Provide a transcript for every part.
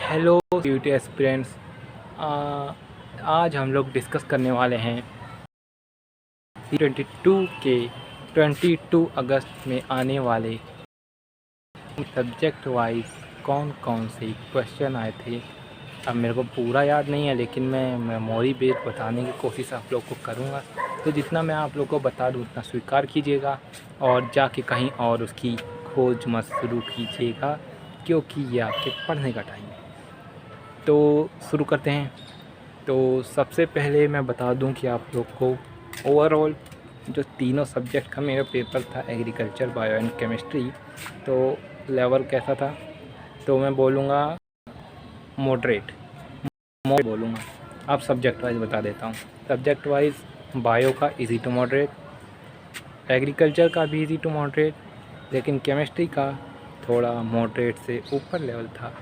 Hello beauty aspirants. आज हम लोग डिस्कस करने वाले हैं 22 के 22 अगस्त में आने वाले सब्जेक्ट वाइज कौन कौन से क्वेश्चन आए थे। अब मेरे को पूरा याद नहीं है, लेकिन मैं मेमोरी बेस्ड बताने की कोशिश आप लोग को करूँगा। तो जितना मैं आप लोग को बता दूँ उतना स्वीकार कीजिएगा और जाके कहीं और उसकी खोज मत शुरू कीजिएगा, क्योंकि ये आपके पढ़ने का टाइम है। तो शुरू करते हैं। तो सबसे पहले मैं बता दूं कि आप लोग को ओवरऑल जो तीनों सब्जेक्ट का मेरा पेपर था, एग्रीकल्चर, बायो एंड केमिस्ट्री, तो लेवल कैसा था। तो मैं बोलूँगा मॉडरेट बोलूँगा। अब सब्जेक्ट वाइज बता देता हूँ। सब्जेक्ट वाइज बायो का इजी टू मॉडरेट, एग्रीकल्चर का भी इजी टू मॉडरेट, लेकिन केमिस्ट्री का थोड़ा मॉडरेट से ऊपर लेवल था।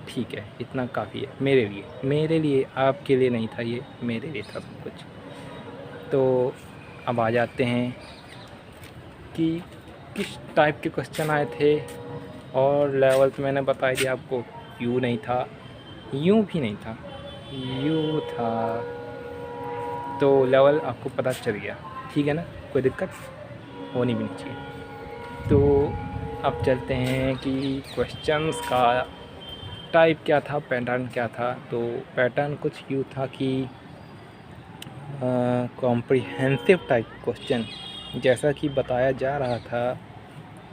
ठीक है, इतना काफ़ी है मेरे लिए। आपके लिए नहीं था, ये मेरे लिए था सब कुछ। तो अब आ जाते हैं कि किस टाइप के क्वेश्चन आए थे। और लेवल तो मैंने बता दिया आपको, यू नहीं था, यूँ भी नहीं था, यू था। तो लेवल आपको पता चल गया, ठीक है ना, कोई दिक्कत होनी भी नहीं चाहिए। तो अब चलते हैं कि क्वेश्चंस का टाइप क्या था, पैटर्न क्या था। तो पैटर्न कुछ यूँ था कि कॉम्प्रिहेंसिव टाइप क्वेश्चन, जैसा कि बताया जा रहा था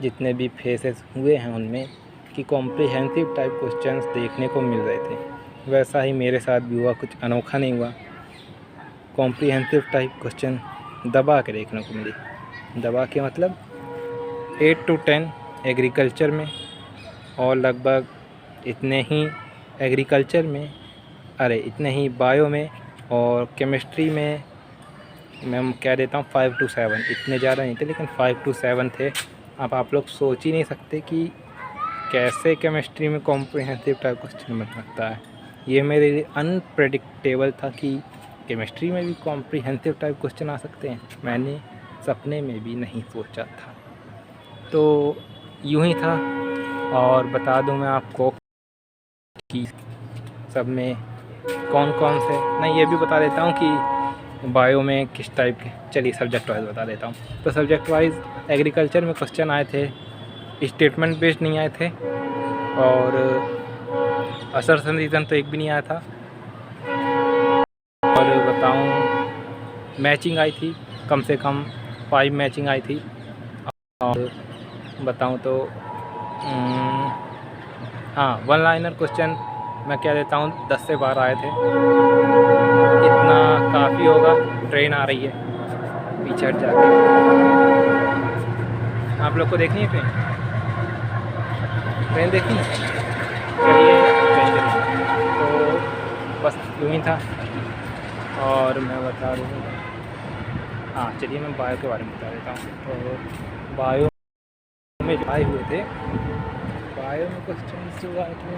जितने भी फेसेस हुए हैं उनमें, कि कॉम्प्रिहेंसिव टाइप क्वेश्चंस देखने को मिल रहे थे। वैसा ही मेरे साथ भी हुआ, कुछ अनोखा नहीं हुआ। कॉम्प्रिहेंसिव टाइप क्वेश्चन दबा के देखने को मिली। दबा के मतलब 8 to 10 एग्रीकल्चर में, और लगभग इतने ही एग्रीकल्चर में, इतने ही बायो में, और केमिस्ट्री में मैं कह देता हूँ 5 to 7। इतने ज़्यादा नहीं थे, लेकिन 5 to 7 थे। अब आप लोग सोच ही नहीं सकते कि कैसे केमिस्ट्री में कॉम्प्रिहेंसिव टाइप क्वेश्चन बन सकता है। ये मेरे लिए अनप्रेडिक्टेबल था कि केमिस्ट्री में भी कॉम्प्रिहेंसिव टाइप क्वेश्चन आ सकते हैं। मैंने सपने में भी नहीं सोचा था। तो यूँ ही था। और बता दूँ मैं आपको कि सब में कौन कौन से, नहीं ये भी बता देता हूँ कि बायो में किस टाइप के। चलिए सब्जेक्ट वाइज बता देता हूँ। तो सब्जेक्ट वाइज एग्रीकल्चर में क्वेश्चन आए थे, स्टेटमेंट बेस्ड नहीं आए थे, और असर्शन रीज़न तो एक भी नहीं आया था। और बताऊँ मैचिंग आई थी, कम से कम 5 मैचिंग आई थी। और बताऊँ तो हाँ, वन लाइनर क्वेश्चन मैं कह देता हूँ 10 से 12 आए थे। इतना काफ़ी होगा। ट्रेन आ रही है, पीछे हट जाते हैं। आप लोग को देखनी है ट्रेन देखनी है? चलिए ट्रेन चलिए। तो बस यूँ ही था। और मैं बता दूँ, हाँ चलिए मैं बायो के बारे में बता देता हूँ। तो बायो में जो आए हुए थे, बायो में क्वेश्चन जो आए थे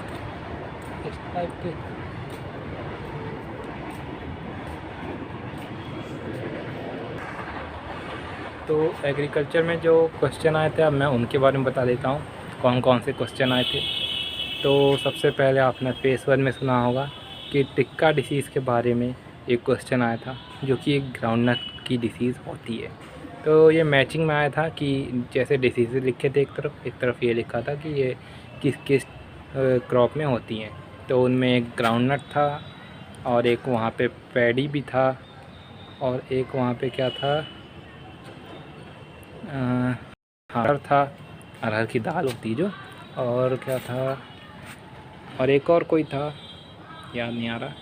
इस टाइप के। तो एग्रीकल्चर में जो क्वेश्चन आए थे, अब मैं उनके बारे में बता देता हूँ कौन कौन से क्वेश्चन आए थे। तो सबसे पहले आपने फेस 1 में सुना होगा कि टिक्का डिसीज़ के बारे में एक क्वेश्चन आया था, जो कि एक ग्राउंडनट की डिसीज़ होती है। तो ये मैचिंग में आया था कि जैसे डिसीज़ लिखे थे एक तरफ ये लिखा था कि ये किस किस क्रॉप में होती हैं। तो उनमें एक ग्राउंडनट था, और एक वहाँ पे पैडी भी था, और एक वहाँ पे क्या था, अरहर था, अरहर की दाल होती जो, और क्या था, और एक और कोई था, याद नहीं आ रहा।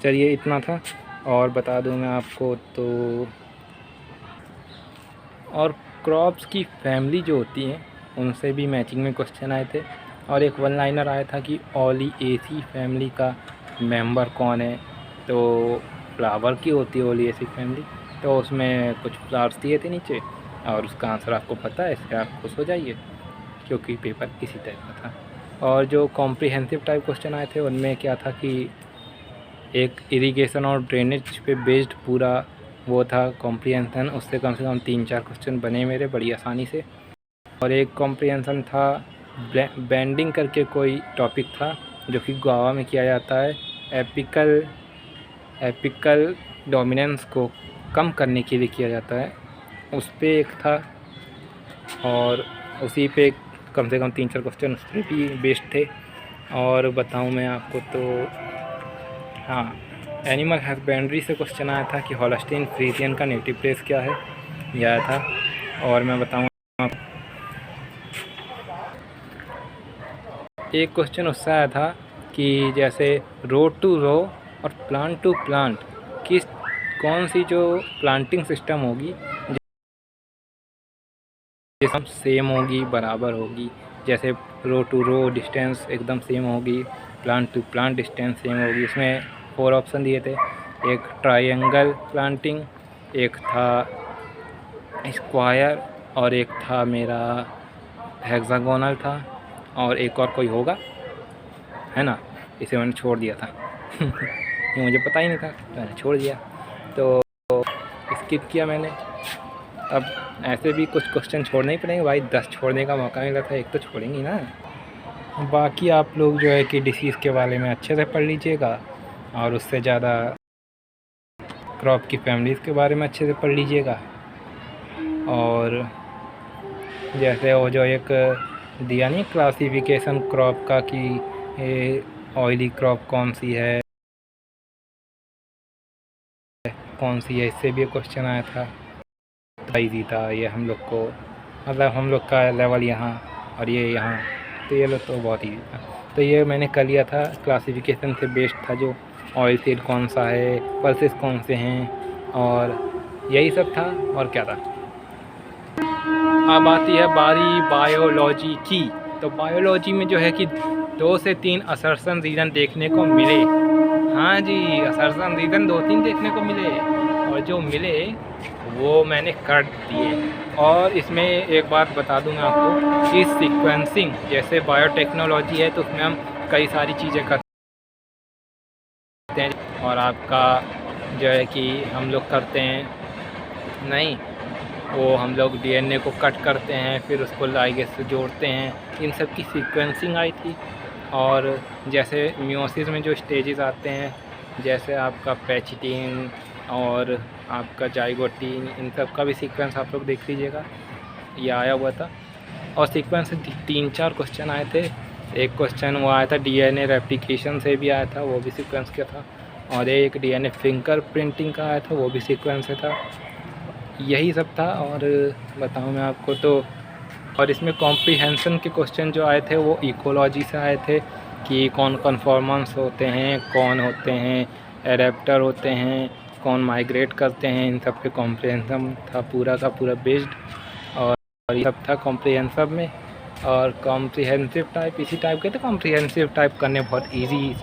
चलिए इतना था। और बता दूं मैं आपको तो, और क्रॉप्स की फैमिली जो होती हैं उनसे भी मैचिंग में क्वेश्चन आए थे। और एक वन लाइनर आया था कि ओलिएसी फैमिली का मेंबर कौन है। तो फ्लावर की होती है ओलिएसी फैमिली, तो उसमें कुछ फ्लावर्स दिए थे नीचे, और उसका आंसर आपको पता है, इससे आप खुश हो जाइए क्योंकि पेपर इसी टाइप का था। और जो कॉम्प्रिहेंसिव टाइप क्वेश्चन आए थे उनमें क्या था कि एक इरिगेशन और ड्रेनेज पे बेस्ड पूरा वो था कॉम्प्रिहेंसन। उससे कम से कम 3-4 क्वेश्चन बने मेरे बड़ी आसानी से। और एक कॉम्प्रिहेंसन था, बेंडिंग करके कोई टॉपिक था, जो कि गुआवा में किया जाता है। एपिकल डोमिनेंस को कम करने के लिए किया जाता है, उस पे एक था। और उसी पे कम से कम 3-4 क्वेश्चन उस पर भी बेस्ड थे। और बताऊं मैं आपको तो हाँ, एनिमल हस्बेंड्री से क्वेश्चन आया था कि होल्स्टीन फ्रीजियन का नेटिव प्लेस क्या है, यह आया था। और मैं बताऊँ, एक क्वेश्चन उससे आया था कि जैसे रो टू रो और प्लांट टू प्लांट कौन सी जो प्लांटिंग सिस्टम होगी जिसम सेम होगी, बराबर होगी। जैसे रो टू रो डिस्टेंस एकदम सेम होगी, plant to plant distance same होगी। इसमें 4 ऑप्शन दिए थे, एक ट्रायंगल प्लांटिंग, एक था स्क्वायर, और एक था मेरा हेक्सागोनल था, और एक और कोई होगा, है ना। इसे मैंने छोड़ दिया था ये मुझे पता ही नहीं था, तो मैंने छोड़ दिया, तो स्किप किया मैंने। अब ऐसे भी कुछ क्वेश्चन छोड़ने ही पड़ेंगे भाई, 10 छोड़ने का मौका मिला था, एक तो छोड़ेंगे ना। बाकी आप लोग जो है कि डिसीज़ के बारे में अच्छे से पढ़ लीजिएगा, और उससे ज़्यादा क्रॉप की फैमिलीज़ के बारे में अच्छे से पढ़ लीजिएगा। और जैसे वो जो एक दिया नहीं क्लासिफिकेशन क्रॉप का कि ऑयली क्रॉप कौन सी है, इससे भी क्वेश्चन आया था। ईजी था ये हम लोग को, मतलब हम लोग का लेवल यहाँ और ये यहाँ, तो ये लोग तो बहुत ईजी था। तो ये मैंने कर लिया था, क्लासिफिकेशन से बेस्ड था, जो ऑयल सीड कौन सा है, पल्सेस कौन से हैं, और यही सब था। और क्या था, अब आती है बारी बायोलॉजी की। तो बायोलॉजी में जो है कि 2 से 3 असर्शन रीज़न देखने को मिले। हाँ जी, असर्शन रीज़न 2-3 देखने को मिले, और जो मिले वो मैंने कर दिए। और इसमें एक बात बता दूं मैं आपको कि सीक्वेंसिंग, जैसे बायोटेक्नोलॉजी है तो उसमें हम कई सारी चीज़ें करते हैं, और आपका जो है कि हम लोग करते हैं नहीं, वो हम लोग डीएनए को कट करते हैं, फिर उसको लाइगेज से जोड़ते हैं, इन सब की सीक्वेंसिंग आई थी। और जैसे मियोसिस में जो स्टेजेस आते हैं, जैसे आपका पैचिटिन और आपका जाइगोटीन, इन सब का भी सीक्वेंस आप लोग देख लीजिएगा, ये आया हुआ था। और सीक्वेंस से 3-4 क्वेश्चन आए थे। एक क्वेश्चन वो आया था डीएनए रेप्लिकेशन से भी आया था, वो भी सीक्वेंस का था। और एक डीएनए फिंगर प्रिंटिंग का आया था, वो भी सीक्वेंस से था। यही सब था। और बताऊँ मैं आपको तो, और इसमें कॉम्प्रीहेंशन के क्वेश्चन जो आए थे वो इकोलॉजी से आए थे, कि कौन कन्फॉर्मेंस होते हैं, कौन होते हैं एडेप्टर होते हैं, कौन माइग्रेट करते हैं, इन सब पे कॉम्प्रीहेंशन था पूरा का पूरा बेस्ड। और ये सब था कॉम्प्रीहेंसिव में। और कॉम्प्रीहेंसिव टाइप इसी टाइप के थे, कॉम्प्रीहेंसिव टाइप करने बहुत ईजी।